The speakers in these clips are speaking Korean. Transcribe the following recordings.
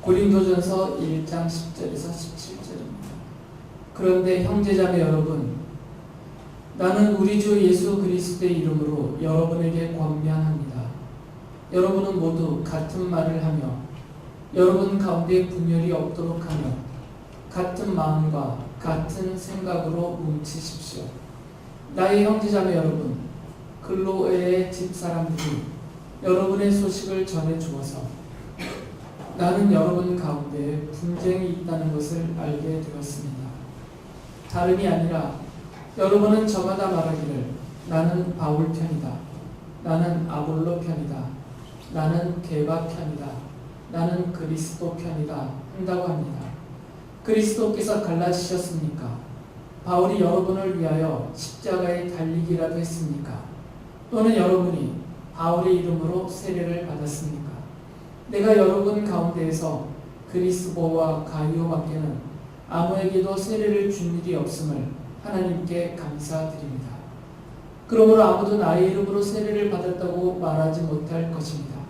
고린도전서 1장 10절에서 17절입니다. 그런데 형제자매 여러분, 나는 우리 주 예수 그리스도의 이름으로 여러분에게 권면합니다. 여러분은 모두 같은 말을 하며 여러분 가운데 분열이 없도록 하며 같은 마음과 같은 생각으로 뭉치십시오. 나의 형제자매 여러분, 글로에의 집사람들이 여러분의 소식을 전해주어서 나는 여러분 가운데 분쟁이 있다는 것을 알게 되었습니다. 다름이 아니라 여러분은 저마다 말하기를 나는 바울 편이다, 나는 아볼로 편이다, 나는 게바 편이다, 나는 그리스도 편이다 한다고 합니다. 그리스도께서 갈라지셨습니까? 바울이 여러분을 위하여 십자가에 달리기라도 했습니까? 또는 여러분이 바울의 이름으로 세례를 받았습니까? 내가 여러분 가운데에서 그리스도와 가이오 밖에는 아무에게도 세례를 준 일이 없음을 하나님께 감사드립니다. 그러므로 아무도 나의 이름으로 세례를 받았다고 말하지 못할 것입니다.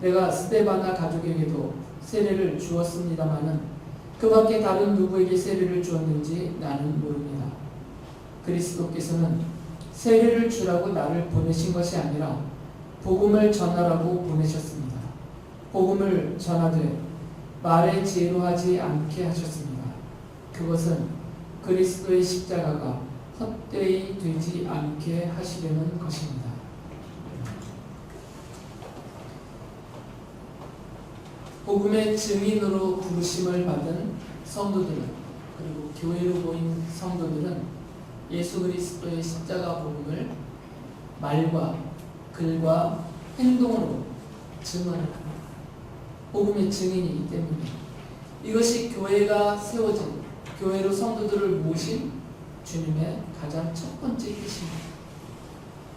내가 스데바나 가족에게도 세례를 주었습니다마는 그 밖에 다른 누구에게 세례를 주었는지 나는 모릅니다. 그리스도께서는 세례를 주라고 나를 보내신 것이 아니라 복음을 전하라고 보내셨습니다. 복음을 전하되 말의 지혜로 하지 않게 하셨습니다. 그것은 그리스도의 십자가가 헛되이 되지 않게 하시려는 것입니다. 복음의 증인으로 부르심을 받은 성도들은, 그리고 교회로 모인 성도들은 예수 그리스도의 십자가 복음을 말과 글과 행동으로 증언을 합니다. 복음의 증인이기 때문에 이것이 교회가 세워진, 교회로 성도들을 모신 주님의 가장 첫 번째 뜻입니다.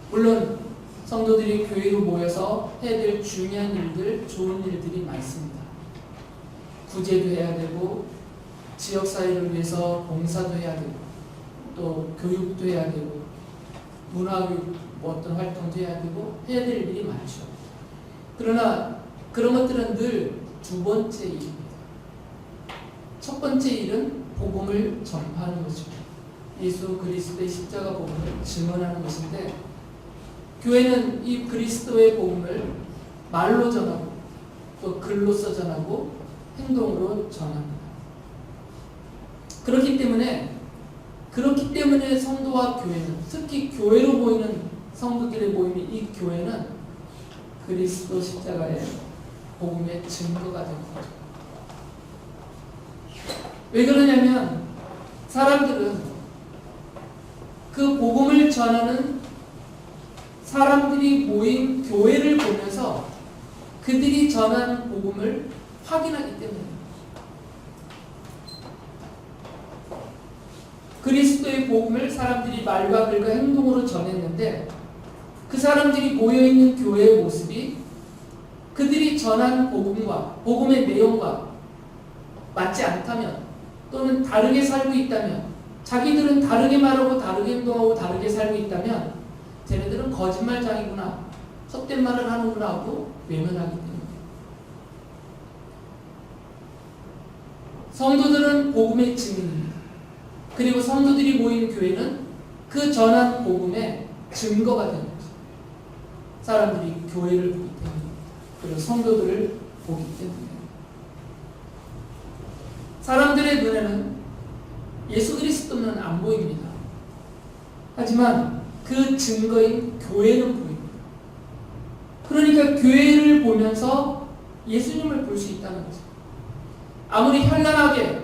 물론 성도들이 교회로 모여서 해야 될 중요한 일들, 좋은 일들이 많습니다. 구제도 해야 되고, 지역사회를 위해서 봉사도 해야 되고, 또 교육도 해야 되고, 문화교육 어떤 활동도 해야 되고, 해야 될 일이 많죠. 그러나 그런 것들은 늘 두 번째 일입니다. 첫 번째 일은 복음을 전파하는 것입니다. 예수 그리스도의 십자가 복음을 증언하는 것인데, 교회는 이 그리스도의 복음을 말로 전하고 또 글로써 전하고 행동으로 전합니다. 그렇기 때문에 성도와 교회는, 특히 교회로 모이는 성도들의 모임이, 이 교회는 그리스도 십자가의 복음의 증거가 되는 거죠. 왜 그러냐면 사람들은 그 복음을 전하는 사람들이 모인 교회를 보면서 그들이 전하는 복음을 확인하기 때문입니다. 그리스도의 복음을 사람들이 말과 글과 행동으로 전했는데, 그 사람들이 모여있는 교회의 모습이 그들이 전한 복음과 복음의 내용과 맞지 않다면, 또는 다르게 살고 있다면, 자기들은 다르게 말하고 다르게 행동하고 다르게 살고 있다면 쟤네들은 거짓말장이구나, 헛된 말을 하는구나 하고 외면하기 때문에, 성도들은 복음의 증인입니다. 그리고 성도들이 모인 교회는 그 전한 복음의 증거가 되는 거죠. 사람들이 교회를 보기 때문에, 그리고 성도들을 보기 때문에. 사람들의 눈에는 예수 그리스도는 안 보입니다. 하지만 그 증거인 교회는 보입니다. 그러니까 교회를 보면서 예수님을 볼 수 있다는 거죠. 아무리 현란하게,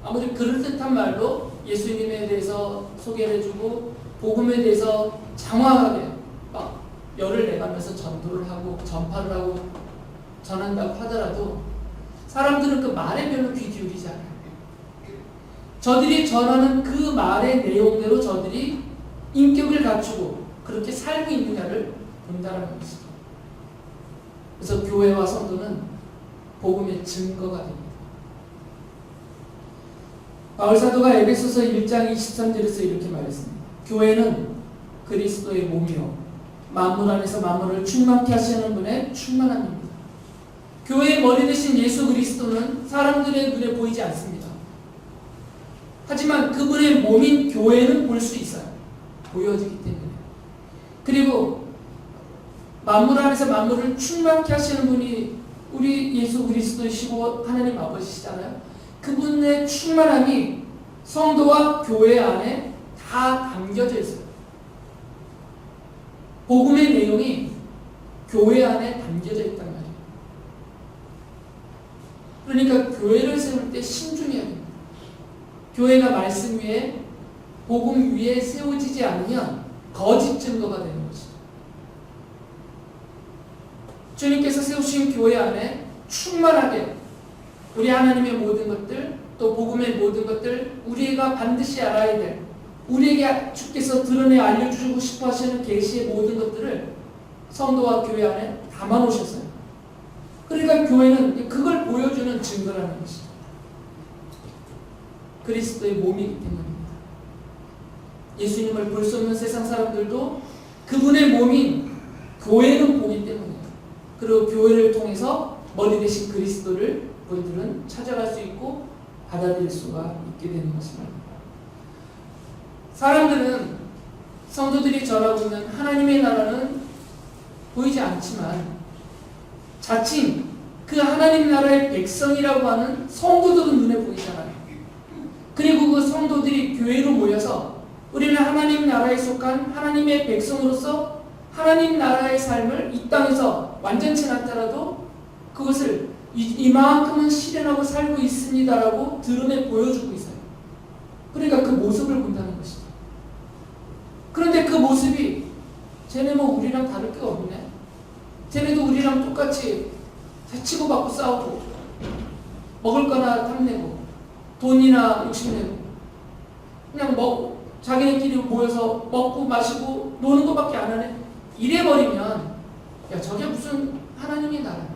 아무리 그럴듯한 말로 예수님에 대해서 소개를 해주고 복음에 대해서 장황하게 막 열을 내가면서 전도를 하고 전파를 하고 전한다고 하더라도 사람들은 그 말에 별로 귀 기울이지 않아요. 저들이 전하는 그 말의 내용대로 저들이 인격을 갖추고 그렇게 살고 있느냐를 본다는 것이죠. 그래서 교회와 성도는 복음의 증거가 됩니다. 바울 사도가 에베소서 1장 23절에서 이렇게 말했습니다. 교회는 그리스도의 몸이요 만물 안에서 만물을 충만케 하시는 분의 충만함입니다. 교회의 머리 대신 예수 그리스도는 사람들의 눈에 보이지 않습니다. 하지만 그분의 몸인 교회는 볼 수 있어요. 보여지기 때문에. 그리고 만물 안에서 만물을 충만케 하시는 분이 우리 예수 그리스도이시고 하나님 아버지시잖아요. 그분의 충만함이 성도와 교회 안에 다 담겨져 있어요. 복음의 내용이 교회 안에 담겨져 있단 말이에요. 그러니까 교회를 세울 때 신중해야 됩니다. 교회가 말씀 위에 복음 위에 세워지지 않으면 거짓 증거가 되는 것이죠. 주님께서 세우신 교회 안에 충만하게 우리 하나님의 모든 것들, 또 복음의 모든 것들, 우리가 반드시 알아야 될, 우리에게 주께서 드러내 알려주고 싶어 하시는 계시의 모든 것들을 성도와 교회 안에 담아 놓으셨어요. 그러니까 교회는 그걸 보여주는 증거라는 것이죠. 그리스도의 몸이기 때문입니다. 예수님을 볼 수 없는 세상 사람들도 그분의 몸인 교회는 보기 때문이에요. 그리고 교회를 통해서 머리 대신 그리스도를 우리들은 찾아갈 수 있고 받아들일 수가 있게 되는 것입니다. 사람들은 성도들이 전하고 있는 하나님의 나라는 보이지 않지만 자칭 그 하나님 나라의 백성이라고 하는 성도들은 눈에 보이잖아요. 그리고 그 성도들이 교회로 모여서 우리는 하나님 나라에 속한 하나님의 백성으로서 하나님 나라의 삶을 이 땅에서 완전치 않더라도 그것을 이만큼은 실현하고 살고 있습니다라고 드러내 보여주고 있어요. 그러니까 그 모습을 본다는 것이죠. 그런데 그 모습이 쟤네 뭐 우리랑 다를 게 없네. 쟤네도 우리랑 똑같이 치고 받고 싸우고 먹을 거나 탐내고 돈이나 욕심내고 그냥 자기네끼리 모여서 먹고 마시고 노는 것밖에 안 하네. 이래버리면 야 저게 무슨 하나님의 나라야.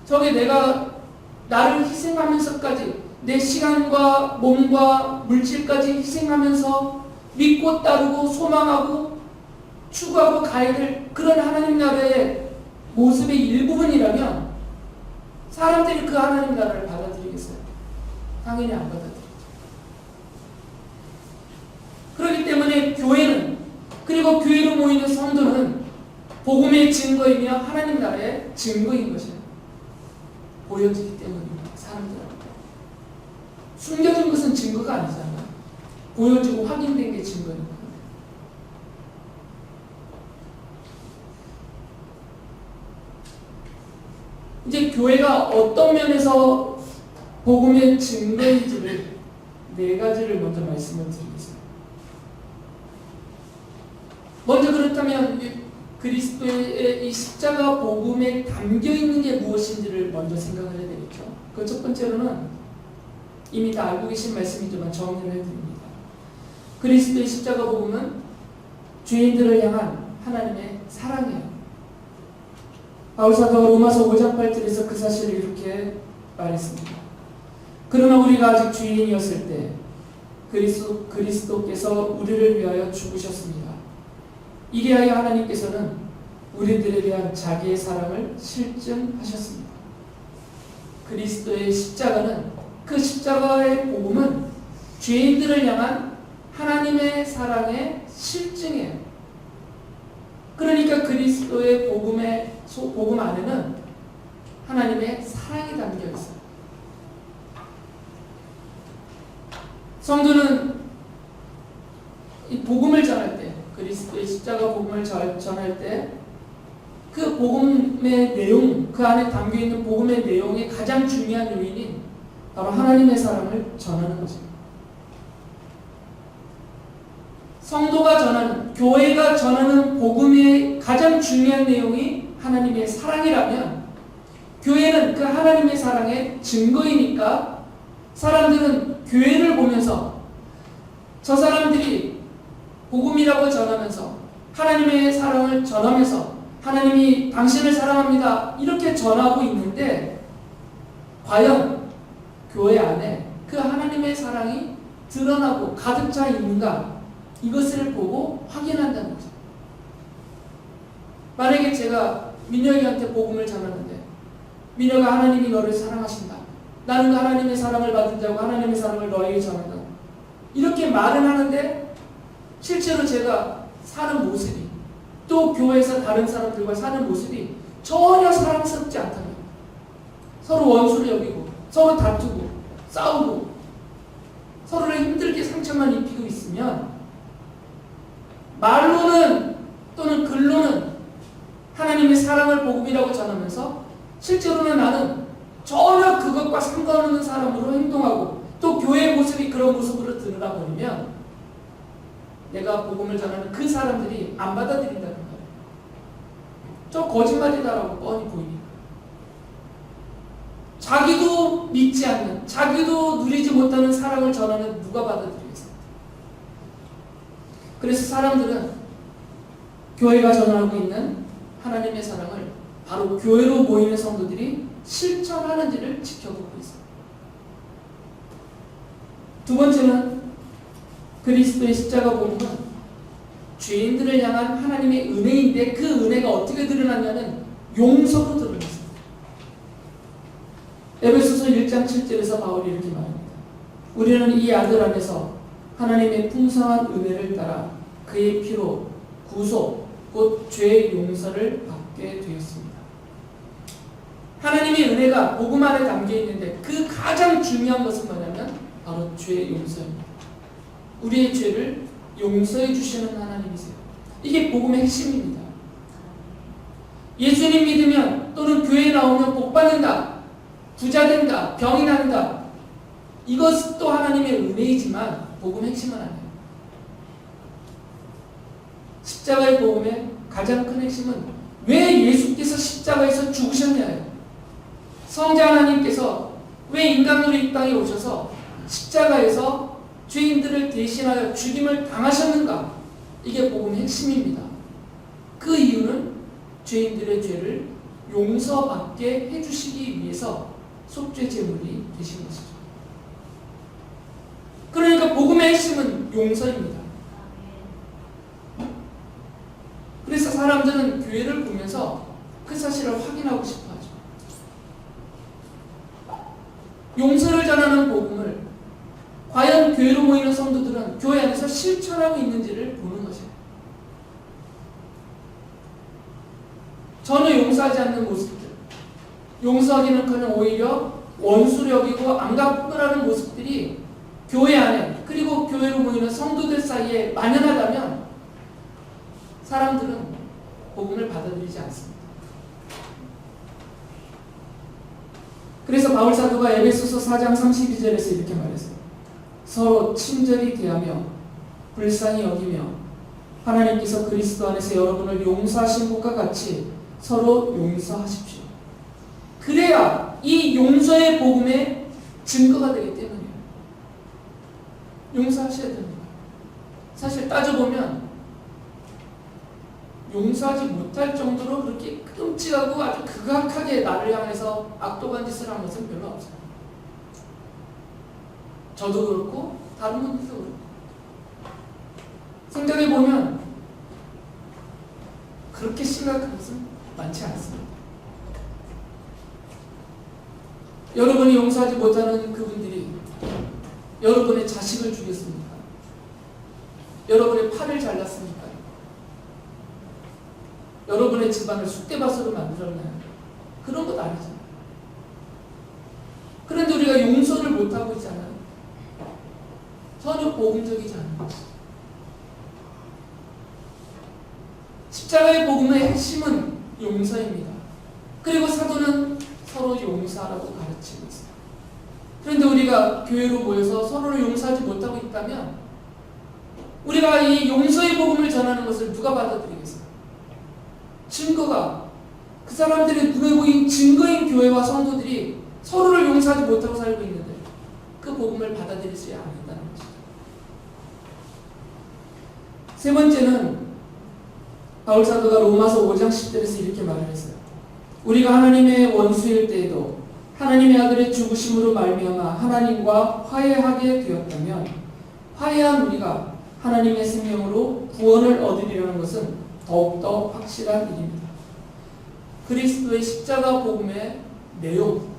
저게 내가 나를 희생하면서까지 내 시간과 몸과 물질까지 희생하면서 믿고 따르고 소망하고 추구하고 가야 될 그런 하나님 나라의 모습의 일부분이라면 사람들이 그 하나님 나라를 받아들이겠어요? 당연히 안 받아들이죠. 그렇기 때문에 교회는, 그리고 교회로 모이는 성도는 복음의 증거이며 하나님 나라의 증거인 것이에요. 보여지기 때문입니다. 사람들한테. 숨겨진 것은 증거가 아니잖아요. 보여지고 확인된 게 증거니까. 이제 교회가 어떤 면에서 복음의 증거인지를 네 가지를 먼저 말씀을 드리겠습니다. 먼저 그렇다면 그리스도의 이 십자가 복음에 담겨 있는 게 무엇인지를 먼저 생각을 해야 되겠죠. 그 첫 번째로는 이미 다 알고 계신 말씀이지만 정리를 해드립니다. 그리스도의 십자가 복음은 죄인들을 향한 하나님의 사랑이에요. 바울사도가 로마서 5장 8절에서 그 사실을 이렇게 말했습니다. 그러나 우리가 아직 죄인이었을 때 그리스도께서 우리를 위하여 죽으셨습니다. 이리하여 하나님께서는 우리들에 대한 자기의 사랑을 실증하셨습니다. 그리스도의 십자가는, 그 십자가의 복음은 죄인들을 향한 하나님의 사랑의 실증이에요. 그러니까 그리스도의 복음 안에는 하나님의 사랑이 담겨 있어요. 성도는 이 복음을 전할 때, 그리스도의 십자가 복음을 전할 때 그 복음의 내용, 그 안에 담겨있는 복음의 내용의 가장 중요한 요인이 바로 하나님의 사랑을 전하는 것입니다. 성도가 전하는, 교회가 전하는 복음의 가장 중요한 내용이 하나님의 사랑이라면 교회는 그 하나님의 사랑의 증거이니까 사람들은 교회를 보면서 저 사람들이 복음이라고 전하면서 하나님의 사랑을 전하면서 하나님이 당신을 사랑합니다 이렇게 전하고 있는데 과연 교회 안에 그 하나님의 사랑이 드러나고 가득 차 있는가, 이것을 보고 확인한다는 거죠. 만약에 제가 민혁이한테 복음을 전하는데 민혁아 하나님이 너를 사랑하신다. 나는 하나님의 사랑을 받은 자고 하나님의 사랑을 너에게 전한다. 이렇게 말은 하는데 실제로 제가 사는 모습이 또 교회에서 다른 사람들과 사는 모습이 전혀 사랑스럽지 않다면 서로 원수를 여기고 서로 다투고 싸우고 서로를 힘들게 상처만 입히고 있으면 말로는 또는 글로는 하나님의 사랑을 복음이라고 전하면서 실제로는 나는 전혀 그것과 상관없는 사람으로 행동하고 또 교회의 모습이 그런 모습으로 드러나 버리면 내가 복음을 전하는 그 사람들이 안 받아들인다는 거예요. 저 거짓말이다라고 뻔히 보이니까. 자기도 믿지 않는, 자기도 누리지 못하는 사랑을 전하는 누가 받아들이겠어요? 그래서 사람들은 교회가 전하고 있는 하나님의 사랑을 바로 교회로 모이는 성도들이 실천하는지를 지켜보고 있어요. 두 번째는 그리스도의 십자가 복음은 죄인들을 향한 하나님의 은혜인데 그 은혜가 어떻게 드러났냐면 용서로 드러났습니다. 에베소서 1장 7절에서 바울이 이렇게 말합니다. 우리는 이 아들 안에서 하나님의 풍성한 은혜를 따라 그의 피로 구속 곧 죄의 용서를 받게 되었습니다. 하나님의 은혜가 복음 안에 담겨 있는데 그 가장 중요한 것은 뭐냐면 바로 죄의 용서입니다. 우리의 죄를 용서해 주시는 하나님이세요. 이게 복음의 핵심입니다. 예수님 믿으면 또는 교회에 나오면 복 받는다, 부자 된다, 병이 난다. 이것도 하나님의 은혜이지만 복음의 핵심은 아니에요. 십자가의 복음의 가장 큰 핵심은 왜 예수께서 십자가에서 죽으셨냐예요. 성자 하나님께서 왜 인간으로 이 땅에 오셔서 십자가에서 죄인들을 대신하여 죽임을 당하셨는가? 이게 복음의 핵심입니다. 그 이유는 죄인들의 죄를 용서받게 해주시기 위해서 속죄 제물이 되신 것이죠. 그러니까 복음의 핵심은 용서입니다. 그래서 사람들은 교회를 보면서 그 사실을 확인하고 싶어 하죠. 용서를 전하는 복음을 과연 교회로 모이는 성도들은 교회 안에서 실천하고 있는지를 보는 것이에요. 전혀 용서하지 않는 모습들, 용서하기는커녕 오히려 원수를 여기고 안 갚으라는 모습들이 교회 안에 그리고 교회로 모이는 성도들 사이에 만연하다면 사람들은 복음을 받아들이지 않습니다. 그래서 바울 사도가 에베소서 4장 32절에서 이렇게 말했어요. 서로 친절히 대하며 불쌍히 여기며 하나님께서 그리스도 안에서 여러분을 용서하신 것과 같이 서로 용서하십시오. 그래야 이 용서의 복음의 증거가 되기 때문이에요. 용서하셔야 됩니다. 사실 따져보면 용서하지 못할 정도로 그렇게 끔찍하고 아주 극악하게 나를 향해서 악독한 짓을 한 것은 별로 없어요. 저도 그렇고 다른 분들도 그렇고 생각해보면 그렇게 심각한 것은 많지 않습니다. 여러분이 용서하지 못하는 그분들이 여러분의 자식을 죽였습니까? 여러분의 팔을 잘랐습니까? 여러분의 집안을 쑥대밭으로 만들었나요? 그런 것 아니잖아요. 그런데 우리가 용서를 못하고 있잖아요. 전혀 복음적이지 않은 것이죠. 십자가의 복음의 핵심은 용서입니다. 그리고 사도는 서로 용서하라고 가르치고 있어요. 그런데 우리가 교회로 모여서 서로를 용서하지 못하고 있다면 우리가 이 용서의 복음을 전하는 것을 누가 받아들이겠어요? 증거가 그 사람들의 눈에 보인 증거인 교회와 성도들이 서로를 용서하지 못하고 살고 있는데 그 복음을 받아들이지 않는다는 것이죠. 세 번째는 바울 사도가 로마서 5장 10절에서 이렇게 말을 했어요. 우리가 하나님의 원수일 때에도 하나님의 아들의 죽으심으로 말미암아 하나님과 화해하게 되었다면 화해한 우리가 하나님의 생명으로 구원을 얻으리라는 것은 더욱더 확실한 일입니다. 그리스도의 십자가 복음의 내용,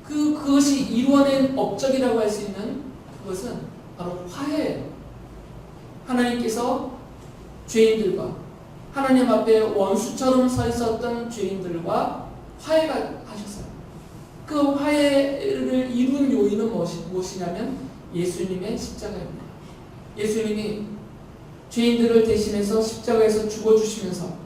그것이 이루어낸 업적이라고 할 수 있는 그것은 바로 화해예요. 하나님께서 죄인들과 하나님 앞에 원수처럼 서 있었던 죄인들과 화해가 하셨어요. 그 화해를 이룬 요인은 무엇이냐면 예수님의 십자가입니다. 예수님이 죄인들을 대신해서 십자가에서 죽어주시면서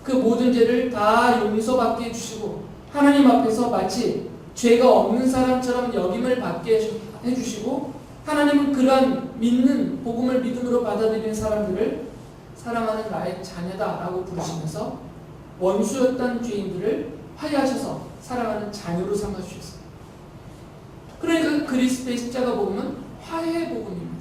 그 모든 죄를 다 용서받게 해주시고 하나님 앞에서 마치 죄가 없는 사람처럼 여김을 받게 해주시고 하나님은 그러한 믿는 복음을 믿음으로 받아들이는 사람들을 사랑하는 나의 자녀다라고 부르시면서 원수였던 죄인들을 화해하셔서 사랑하는 자녀로 삼아주셨어요. 그러니까 그리스도의 십자가 복음은 화해의 복음입니다.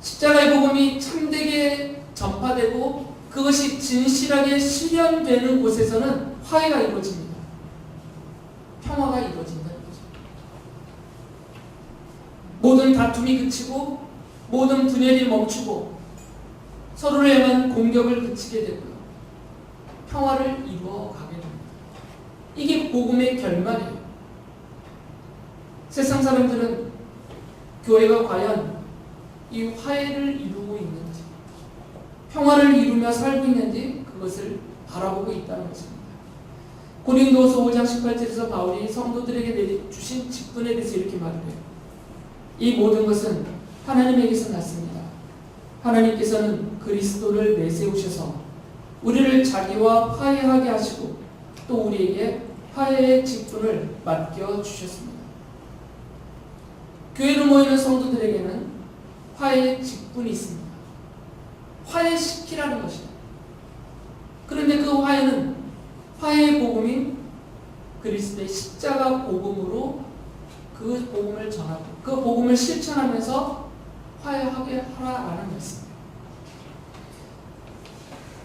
십자가의 복음이 참되게 전파되고 그것이 진실하게 실현되는 곳에서는 화해가 이루어집니다. 평화가 이루어진다는 거죠. 모든 다툼이 그치고 모든 분열이 멈추고 서로를 향한 공격을 그치게 되고요. 평화를 이루어가게 됩니다. 이게 복음의 결말이에요. 세상 사람들은 교회가 과연 이 화해를 이루고 있는지, 평화를 이루며 살고 있는지 그것을 바라보고 있다는 것입니다. 고린도서 5장 18절에서 바울이 성도들에게 내려주신 직분에 대해서 이렇게 말을 해요. 이 모든 것은 하나님에게서 났습니다. 하나님께서는 그리스도를 내세우셔서 우리를 자기와 화해하게 하시고 또 우리에게 화해의 직분을 맡겨주셨습니다. 교회로 모이는 성도들에게는 화해의 직분이 있습니다. 화해시키라는 것이에요. 그런데 그 화해는 화해의 복음인 그리스도의 십자가 복음으로 그 복음을 전하고 그 복음을 실천하면서 화해하게 하라라는 말씀이에요.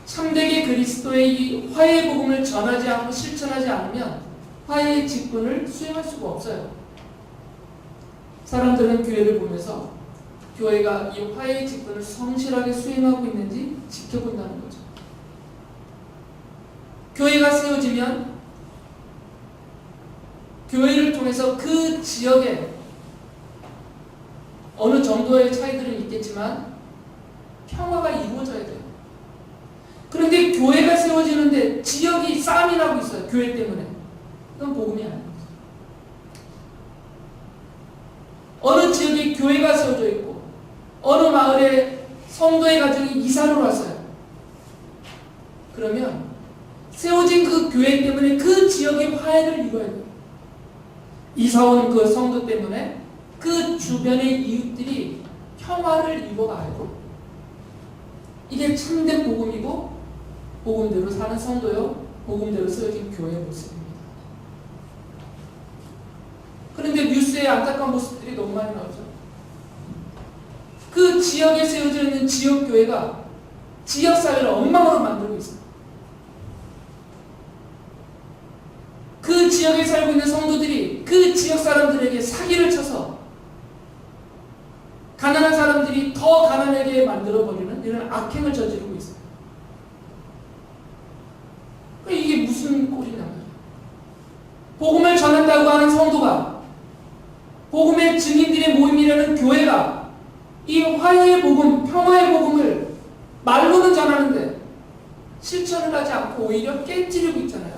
참되게 그리스도의 이 화해의 복음을 전하지 않고 실천하지 않으면 화해의 직분을 수행할 수가 없어요. 사람들은 교회를 보면서 교회가 이 화해의 직분을 성실하게 수행하고 있는지 지켜본다는 거죠. 교회가 세워지면 교회를 통해서 그 지역에 어느 정도의 차이들은 있겠지만 평화가 이루어져야 돼요. 그런데 교회가 세워지는데 지역이 싸움이 나고 있어요. 교회 때문에. 그건 복음이 아닌 거죠. 어느 지역에 교회가 세워져 있고 어느 마을에 성도의 가정이 이사를 왔어요. 그러면 세워진 그 교회 때문에 그 지역의 화해를 이루어야 돼요. 이사온 그 성도 때문에 그 주변의 이웃들이 평화를 이루어가야 돼요. 이게 참된 복음이고 복음대로 사는 성도요, 복음대로 세워진 교회의 모습입니다. 그런데 뉴스에 안타까운 모습들이 너무 많이 나오죠. 그 지역에 세워져 있는 지역교회가 지역사회를 엉망으로 만들고 있어요. 그 지역에 살고 있는 성도들이 그 지역 사람들에게 사기를 쳐서 가난한 사람들이 더 가난하게 만들어버리는 이런 악행을 저지르고 있어요. 이게 무슨 꼴이냐고요. 복음을 전한다고 하는 성도가, 복음의 증인들의 모임이라는 교회가 이 화해의 복음, 평화의 복음을 말로는 전하는데 실천을 하지 않고 오히려 깨뜨리고 있잖아요.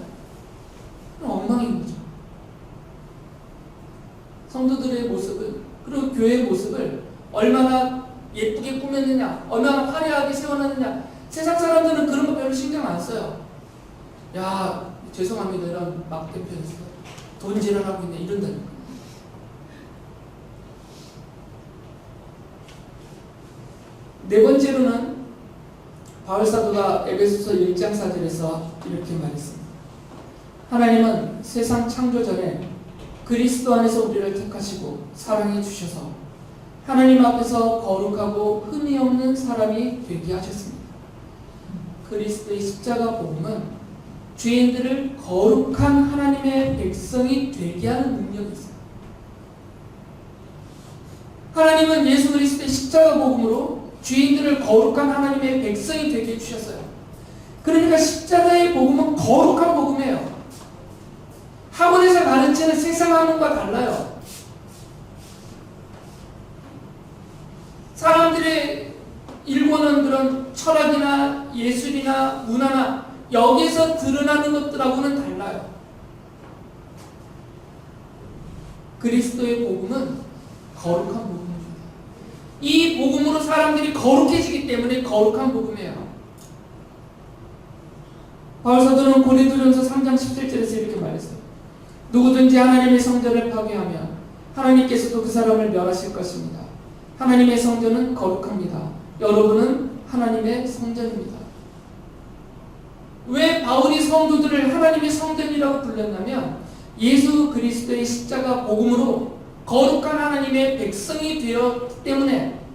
엉망인 거죠. 성도들의 모습을, 그리고 교회의 모습을 얼마나 예쁘게 꾸몄느냐, 얼마나 화려하게 세워놨느냐. 세상 사람들은 그런 거 별로 신경 안 써요. 야, 죄송합니다. 이런 막대 편에서 돈질을 하고 있네. 이런다니까. 네 번째로는 바울사도가 에베소서 1장 4절에서 이렇게 말했습니다. 하나님은 세상 창조 전에 그리스도 안에서 우리를 택하시고 사랑해 주셔서 하나님 앞에서 거룩하고 흠이 없는 사람이 되게 하셨습니다. 그리스도의 십자가 복음은 죄인들을 거룩한 하나님의 백성이 되게 하는 능력이 있어요. 하나님은 예수 그리스도의 십자가 복음으로 죄인들을 거룩한 하나님의 백성이 되게 해주셨어요. 그러니까 십자가의 복음은 거룩한 복음이에요. 학원에서 가르치는 세상 학문과 달라요. 사람들이 일궈놓은 그런 철학이나 예술이나 문화나 여기서 드러나는 것들하고는 달라요. 그리스도의 복음은 거룩한 복음입니다. 이 복음으로 사람들이 거룩해지기 때문에 거룩한 복음이에요. 바울 사도는 고린도전서 3장 17절에서 이렇게 말했어요. 누구든지 하나님의 성전을 파괴하면 하나님께서도 그 사람을 멸하실 것입니다. 하나님의 성전은 거룩합니다. 여러분은 하나님의 성전입니다. 왜 바울이 성도들을 하나님의 성전이라고 불렀냐면 예수 그리스도의 십자가 복음으로 거룩한 하나님의 백성이 되었기 때문에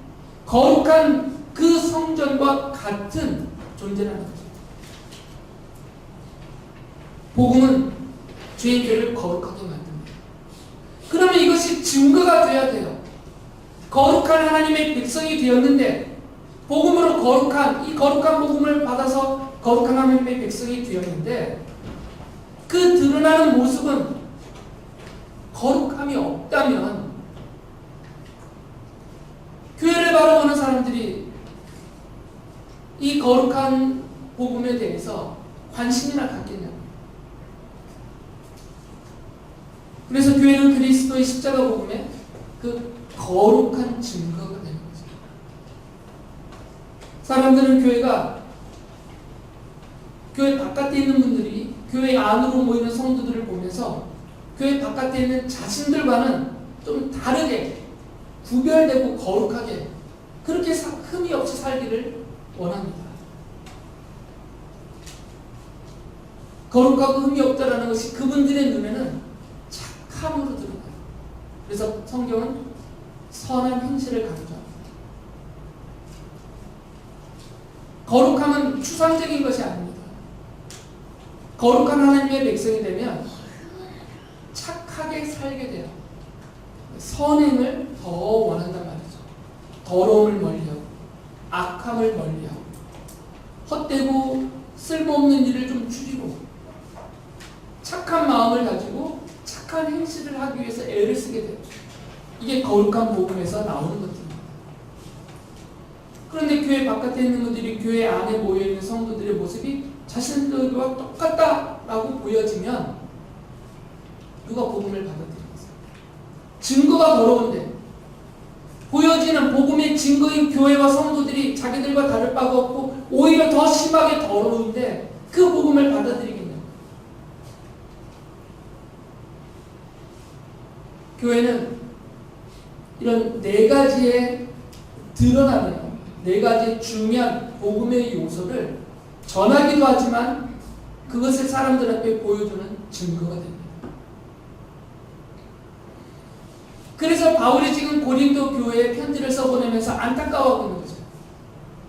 거룩한 그 성전과 같은 존재라는 거죠. 복음은 죄인들을 거룩하게 만듭니다. 그러면 이것이 증거가 되어야 돼요. 거룩한 하나님의 백성이 되었는데 복음으로 이 거룩한 복음을 받아서 거룩한 하나님의 백성이 되었는데 그 드러나는 모습은 거룩함이 없다면 교회를 바라보는 사람들이 이 거룩한 복음에 대해서 관심이나 갖겠냐고. 그래서 교회는 그리스도의 십자가 복음에 그 거룩한 증거가 되는 거죠. 사람들은 교회 바깥에 있는 분들이 교회 안으로 모이는 성도들을 보면서 교회 바깥에 있는 자신들과는 좀 다르게 구별되고 거룩하게 그렇게 흠이 없이 살기를 원합니다. 거룩하고 흠이 없다라는 것이 그분들의 눈에는 착함으로 드러나요. 그래서 성경은 선한 행실을 강조합니다. 거룩함은 추상적인 것이 아닙니다. 거룩한 하나님의 백성이 되면 착하게 살게 돼요. 선행을 더 원한단 말이죠. 더러움을 멀리하고 악함을 멀리하고 헛되고 쓸모없는 일을 좀 줄이고 착한 마음을 가지고 착한 행실을 하기 위해서 애를 쓰게 돼요. 이게 거룩한 복음에서 나오는 것입니다. 그런데 교회 바깥에 있는 분들이 교회 안에 모여있는 성도들의 모습이 자신들과 똑같다라고 보여지면 누가 복음을 받아들이겠어요? 증거가 더러운데 보여지는 복음의 증거인 교회와 성도들이 자기들과 다를 바가 없고 오히려 더 심하게 더러운데 그 복음을 받아들이겠냐고. 교회는 이런 네 가지의 드러나는 네 가지 중요한 복음의 요소를 전하기도 하지만 그것을 사람들 앞에 보여주는 증거가 됩니다. 그래서 바울이 지금 고린도 교회에 편지를 써보내면서 안타까워하고 있는 거죠.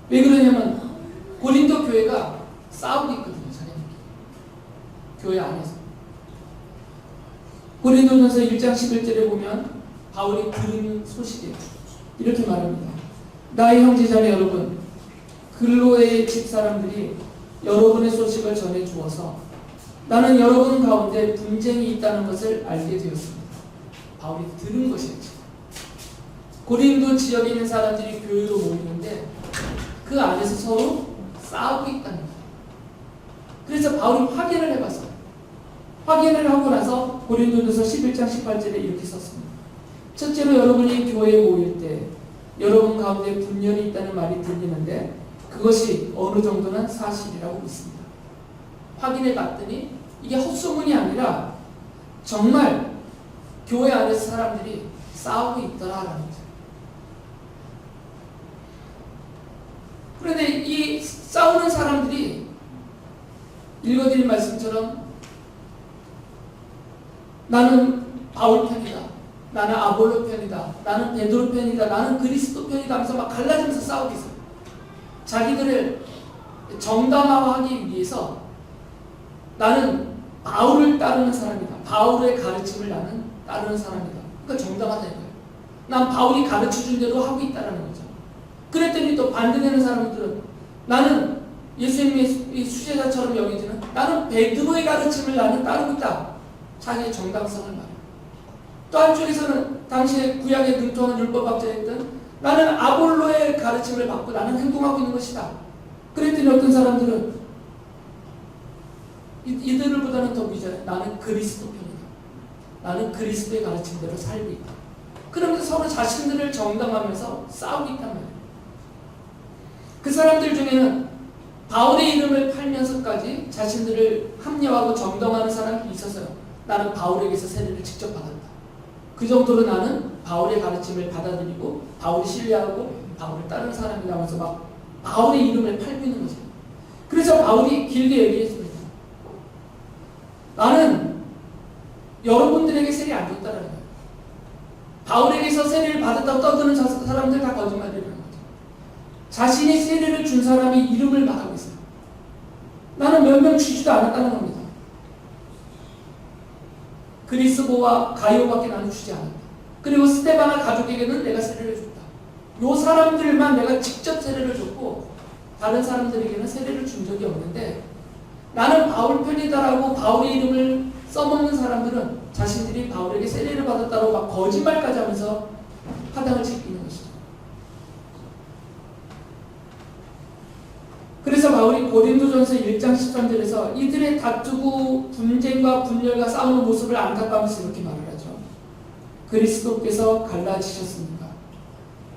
왜 그러냐면 고린도 교회가 싸우고 있거든요. 자기들끼리. 교회 안에서. 고린도전서 1장 11절에 보면 바울이 들은 소식이에요. 이렇게 말합니다. 나의 형제자매 여러분, 글로의 집사람들이 여러분의 소식을 전해주어서 나는 여러분 가운데 분쟁이 있다는 것을 알게 되었습니다. 바울이 들은 것이었죠. 고린도 지역에 있는 사람들이 교회로 모이는데 그 안에서 서로 싸우고 있다는 거예요. 그래서 바울이 확인을 해봤어요. 확인을 하고 나서 고린도전서 11장 18절에 이렇게 썼습니다. 첫째로 여러분이 교회에 모일 때 여러분 가운데 분열이 있다는 말이 들리는데 그것이 어느 정도는 사실이라고 믿습니다. 확인해 봤더니 이게 헛소문이 아니라 정말 교회 안에서 사람들이 싸우고 있더라라는 거죠. 그런데 이 싸우는 사람들이 읽어드린 말씀처럼 나는 바울 편이다, 나는 아볼로 편이다, 나는 베드로 편이다, 나는 그리스도 편이다 하면서 막 갈라지면서 싸우고 있어요. 자기들을 정당화하기 위해서 나는 바울을 따르는 사람이다, 바울의 가르침을 나는 따르는 사람이다. 그러니까 정당화되는 거예요. 난 바울이 가르쳐준 대로 하고 있다는 거죠. 그랬더니 또 반대되는 사람들은 나는 예수님의 수제자처럼 여기지는 나는 베드로의 가르침을 나는 따르고 있다. 자기의 정당성을 말해요. 또 한쪽에서는 당시에 구약에 능통한 율법학자였던 나는 아볼로의 가르침을 받고 나는 행동하고 있는 것이다. 그랬더니 어떤 사람들은 이들보다는 더 미전해. 나는 그리스도 편이다. 나는 그리스도의 가르침대로 살고 있다. 그러면서 서로 자신들을 정당하면서 싸우고 있단 말이에요. 그 사람들 중에는 바울의 이름을 팔면서까지 자신들을 합리화하고 정당하는 사람이 있었어요. 나는 바울에게서 세례를 직접 받았다. 그 정도로 나는 바울의 가르침을 받아들이고 바울을 신뢰하고 바울을 따르는 사람이라고 해서 막 바울의 이름을 팔고 있는 거죠. 그래서 바울이 길게 얘기했습니다. 나는 여러분들에게 세례 안 줬다라는 거예요. 바울에게서 세례를 받았다고 떠드는 사람들 다 거짓말이라는 거죠. 자신이 세례를 준 사람이 이름을 말하고 있어요. 나는 몇 명 주지도 않았다는 겁니다. 그리스도와 가이오밖에 나는 주지 않았다. 그리고 스데바나 가족에게는 내가 세례를 줬다. 요 사람들만 내가 직접 세례를 줬고 다른 사람들에게는 세례를 준 적이 없는데 나는 바울 편이다라고 바울의 이름을 써먹는 사람들은 자신들이 바울에게 세례를 받았다고 막 거짓말까지 하면서 파당을 지키는 것이죠. 그래서 바울이 고린도전서 1장 13절에서 이들의 다투고 분쟁과 분열과 싸우는 모습을 안타까워서 이렇게 말을 하죠. 그리스도께서 갈라지셨습니까?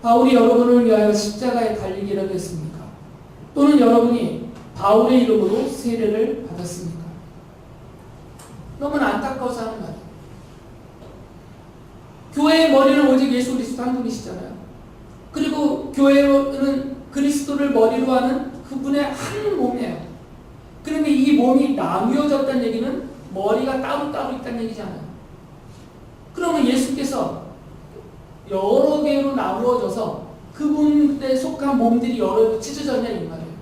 바울이 여러분을 위하여 십자가에 달리기라도 했습니까? 또는 여러분이 바울의 이름으로 세례를 받았습니까? 너무나 안타까워서 하는 말이에요. 교회의 머리는 오직 예수 그리스도 한 분이시잖아요. 그리고 교회는 그리스도를 머리로 하는 그분의 한 몸이에요. 그런데 이 몸이 나뉘어졌다는 얘기는 머리가 따로따로 있다는 얘기잖아요. 그러면 예수께서 여러 개로 나누어져서 그분에 속한 몸들이 여러 개 찢어졌냐 이 말이에요.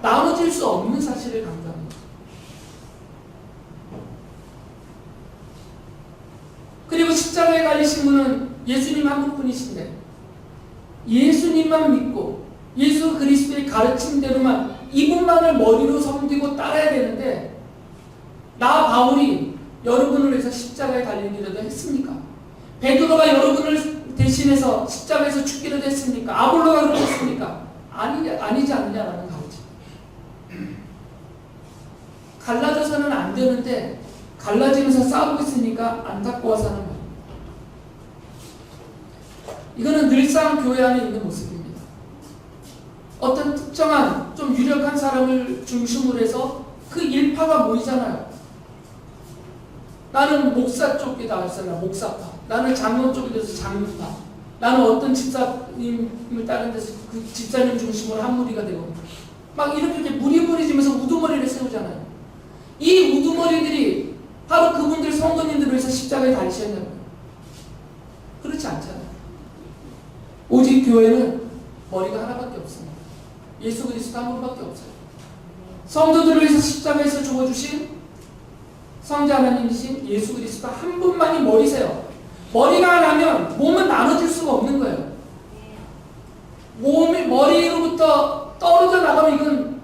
나눠질 수 없는 사실을 강조합니다. 그리고 십자가에 달리신 분은 예수님 한 분뿐이신데 예수님만 믿고 예수 그리스도의 가르침대로만 이분만을 머리로 섬기고 따라야 되는데 나 바울이 여러분을 위해서 십자가에 달리기라도 했습니까? 베드로가 여러분을 대신해서 십자가에서 죽기라도 했습니까? 아볼로가 그렇게 했습니까? 아니지 않느냐라는 가르침. 갈라져서는 안 되는데 갈라지면서 싸우고 있으니까 안타까워서 하는 거예요. 이거는 늘상 교회 안에 있는 모습입니다. 어떤 특정한 좀 유력한 사람을 중심으로 해서 그 일파가 모이잖아요. 나는 목사 쪽이다 했잖아요. 목사파. 나는 장로 쪽이라서 장로파. 나는 어떤 집사님을 따른 데서 그 집사님 중심으로 한 무리가 되고 막 이렇게 무리지면서 우두머리를 세우잖아요. 이 우두머리들이 바로 그분들 성도님들을 위해서 십자가에 달리셨냐고요. 그렇지 않잖아요. 오직 교회는 머리가 하나밖에 없습니다. 예수 그리스도 한 분밖에 없어요. 성도들을 위해서 십자가에서 죽어주신 성자 하나님이신 예수 그리스도 한 분만이 머리세요. 머리가 하나면 몸은 나눠질 수가 없는 거예요. 몸이 머리로부터 떨어져 나가면 이건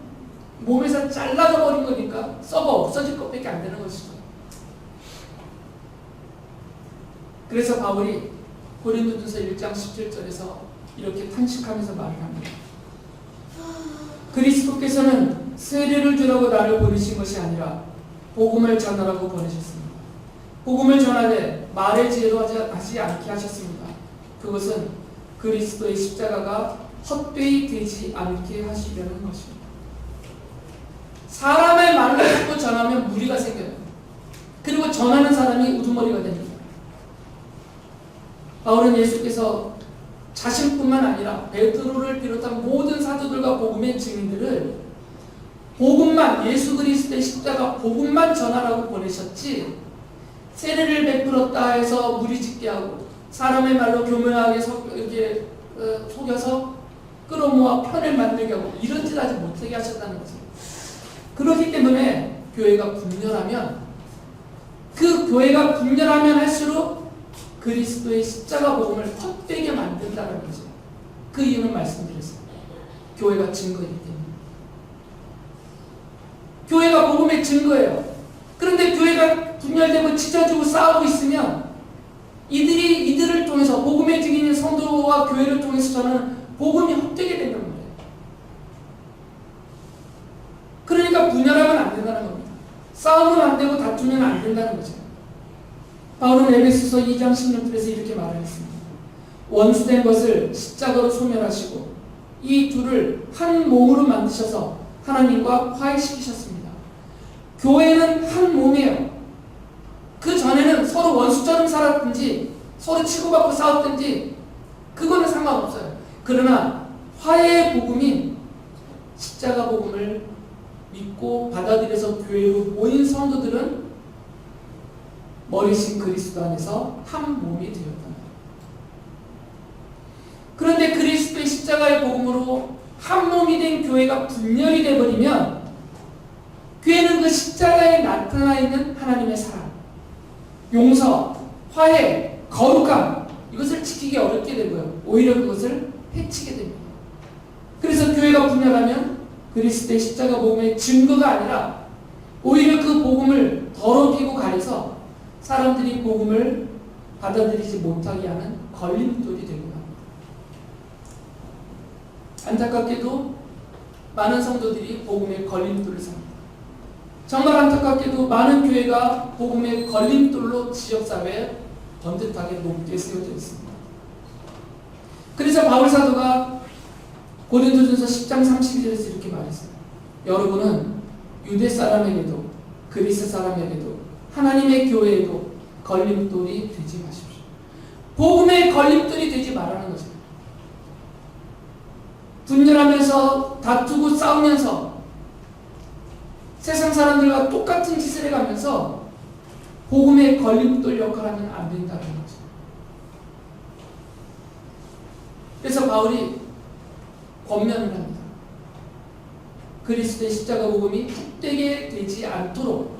몸에서 잘라져 버린 거니까 썩어 없어질 것밖에 안 되는 것이죠. 그래서 바울이 고린도전서 1장 17절에서 이렇게 탄식하면서 말을 합니다. 그리스도께서는 세례를 주라고 나를 보내신 것이 아니라 복음을 전하라고 보내셨습니다. 복음을 전하되 말의 지혜로 하지 않게 하셨습니다. 그것은 그리스도의 십자가가 헛되이 되지 않게 하시려는 것입니다. 사람의 말로 자꾸 전하면 무리가 생겨요. 그리고 전하는 사람이 우두머리가 됩니다. 바울은 예수께서 자신뿐만 아니라 베드로를 비롯한 모든 사도들과 복음의 증인들을 복음만, 예수 그리스도의 십자가 복음만 전하라고 보내셨지 세례를 베풀었다 해서 무리짓게 하고 사람의 말로 교묘하게 이렇게 속여서 끌어모아 편을 만들게 하고 이런 짓 하지 못하게 하셨다는 거죠. 그렇기 때문에 교회가 분열하면 그 교회가 분열하면 할수록 그리스도의 십자가 복음을 헛되게 만든다는 거죠. 그 이유는 말씀드렸어요. 교회가 증거이기 때문에. 교회가 복음의 증거예요. 그런데 교회가 분열되고 찢어지고 싸우고 있으면 이들을 통해서 복음의 증인인 성도와 교회를 통해서 저는 복음이 헛되게 된단 말이에요. 그러니까 분열하면 안 된다는 겁니다. 싸우면 안 되고 다투면 안 된다는 거죠. 바울은 에베소서 2장 16절에서 이렇게 말했습니다. 원수된 것을 십자가로 소멸하시고 이 둘을 한 몸으로 만드셔서 하나님과 화해시키셨습니다. 교회는 한 몸이에요. 그 전에는 서로 원수처럼 살았든지 서로 치고받고 싸웠든지 그거는 상관없어요. 그러나 화해의 복음인 십자가 복음을 믿고 받아들여서 교회로 모인 성도들은 머리신 그리스도 안에서 한 몸이 되었다. 그런데 그리스도의 십자가의 복음으로 한 몸이 된 교회가 분열이 되어버리면 교회는 그 십자가에 나타나 있는 하나님의 사랑, 용서, 화해, 거룩함 이것을 지키기 어렵게 되고요. 오히려 그것을 해치게 됩니다. 그래서 교회가 분열하면 그리스도의 십자가 복음의 증거가 아니라 오히려 그 복음을 더럽히고 가려서 사람들이 복음을 받아들이지 못하게 하는 걸림돌이 되고 합니다. 안타깝게도 많은 성도들이 복음의 걸림돌을 삽니다. 정말 안타깝게도 많은 교회가 복음의 걸림돌로 지역사회에 번듯하게 높게 세워져 있습니다. 그래서 바울 사도가 고린도전서 10장 32절에서 이렇게 말했어요. 여러분은 유대 사람에게도 그리스 사람에게도 하나님의 교회에도 걸림돌이 되지 마십시오. 복음의 걸림돌이 되지 말라는 거죠. 분열하면서 다투고 싸우면서 세상 사람들과 똑같은 짓을 해가면서 복음의 걸림돌 역할을 하면 안 된다는 거죠. 그래서 바울이 권면을 합니다. 그리스도의 십자가 복음이 헛되게 되지 않도록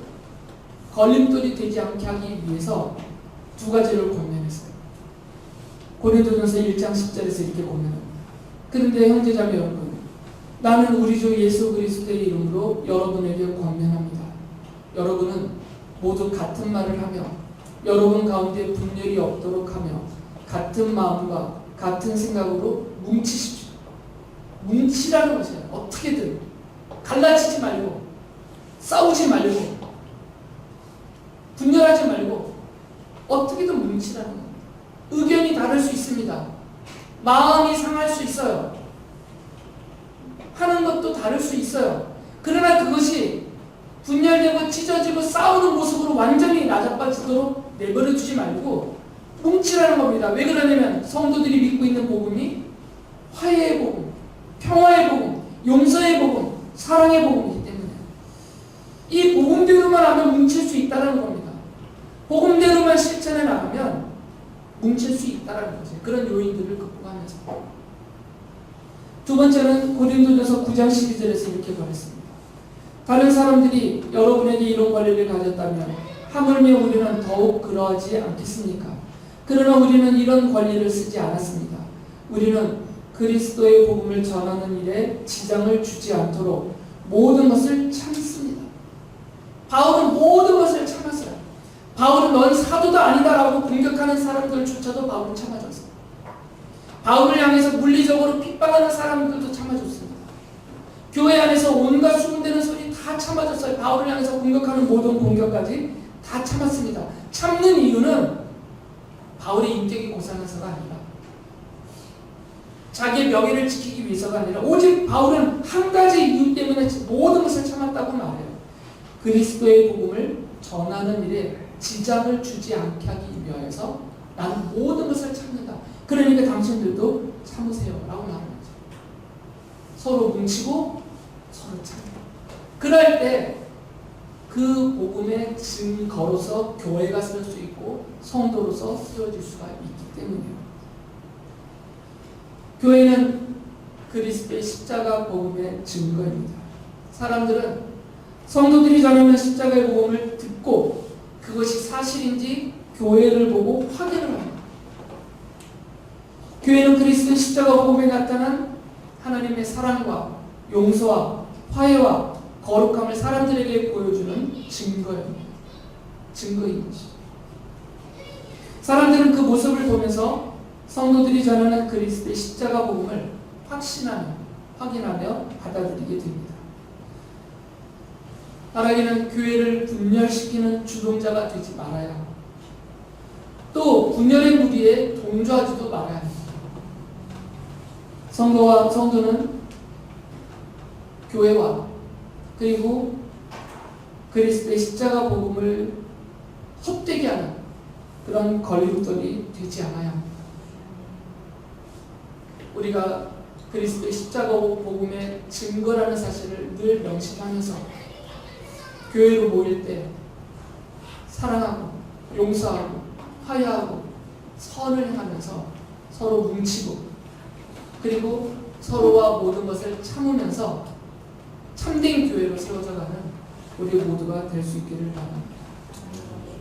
걸림돌이 되지 않게 하기 위해서 두 가지를 권면했어요. 고린도전서 1장 10절에서 이렇게 권면합니다. 그런데 형제자매 여러분, 나는 우리 주 예수 그리스도의 이름으로 여러분에게 권면합니다. 여러분은 모두 같은 말을 하며 여러분 가운데 분열이 없도록 하며 같은 마음과 같은 생각으로 뭉치십시오. 뭉치라는 것이에요. 어떻게든 갈라치지 말고 싸우지 말고 분열하지 말고 어떻게든 뭉치라는 겁니다. 의견이 다를 수 있습니다. 마음이 상할 수 있어요. 하는 것도 다를 수 있어요. 그러나 그것이 분열되고 찢어지고 싸우는 모습으로 완전히 나자빠지도록 내버려두지 말고 뭉치라는 겁니다. 왜 그러냐면 성도들이 믿고 있는 복음이 화해의 복음, 평화의 복음, 용서의 복음, 사랑의 복음이기 때문에 이 복음대로만 하면 뭉칠 수 있다는 겁니다. 복음대로만 실천해 나가면 뭉칠 수 있다는 거죠. 그런 요인들을 극복하면서. 두 번째는 고린도전서 9장 12절에서 이렇게 말했습니다. 다른 사람들이 여러분에게 이런 권리를 가졌다면 하물며 우리는 더욱 그러하지 않겠습니까? 그러나 우리는 이런 권리를 쓰지 않았습니다. 우리는 그리스도의 복음을 전하는 일에 지장을 주지 않도록 모든 것을 참습니다. 바울은 모든 것을 참았어요. 바울은 넌 사도도 아니다라고 공격하는 사람들조차도 바울은 참아줬어요. 바울을 향해서 물리적으로 핍박하는 사람들도 참아줬습니다. 교회 안에서 온갖 수군대는 소리 다 참아줬어요. 바울을 향해서 공격하는 모든 공격까지 다 참았습니다. 참는 이유는 바울의 인격이 고상해서가 아니라 자기의 명예를 지키기 위해서가 아니라 오직 바울은 한 가지 이유 때문에 모든 것을 참았다고 말해요. 그리스도의 복음을 전하는 일에 지장을 주지 않게 하기 위하여서 나는 모든 것을 참는다. 그러니까 당신들도 참으세요 라고 말하는 거죠. 서로 뭉치고 서로 참는. 그럴 때 그 복음의 증거로서 교회가 설 수 있고 성도로서 세워질 수가 있기 때문이에요. 교회는 그리스도의 십자가 복음의 증거입니다. 사람들은 성도들이 전하는 십자가의 복음을 듣고 그것이 사실인지 교회를 보고 확인을 합니다. 교회는 그리스도의 십자가 복음에 나타난 하나님의 사랑과 용서와 화해와 거룩함을 사람들에게 보여주는 증거입니다. 증거인 것이죠. 사람들은 그 모습을 보면서 성도들이 전하는 그리스도의 십자가 복음을 확인하며 받아들이게 됩니다. 하나님은 교회를 분열시키는 주동자가 되지 말아야 하고 또 분열의 무리에 동조하지도 말아야 합니다. 성도는 교회와 그리고 그리스도의 십자가 복음을 헛되게 하는 그런 걸림돌이 되지 않아야 합니다. 우리가 그리스도의 십자가 복음의 증거라는 사실을 늘 명심하면서 교회로 모일 때 사랑하고 용서하고 화해하고 선을 행하면서 서로 뭉치고 그리고 서로와 모든 것을 참으면서 참된 교회로 세워져가는 우리 모두가 될 수 있기를 바랍니다.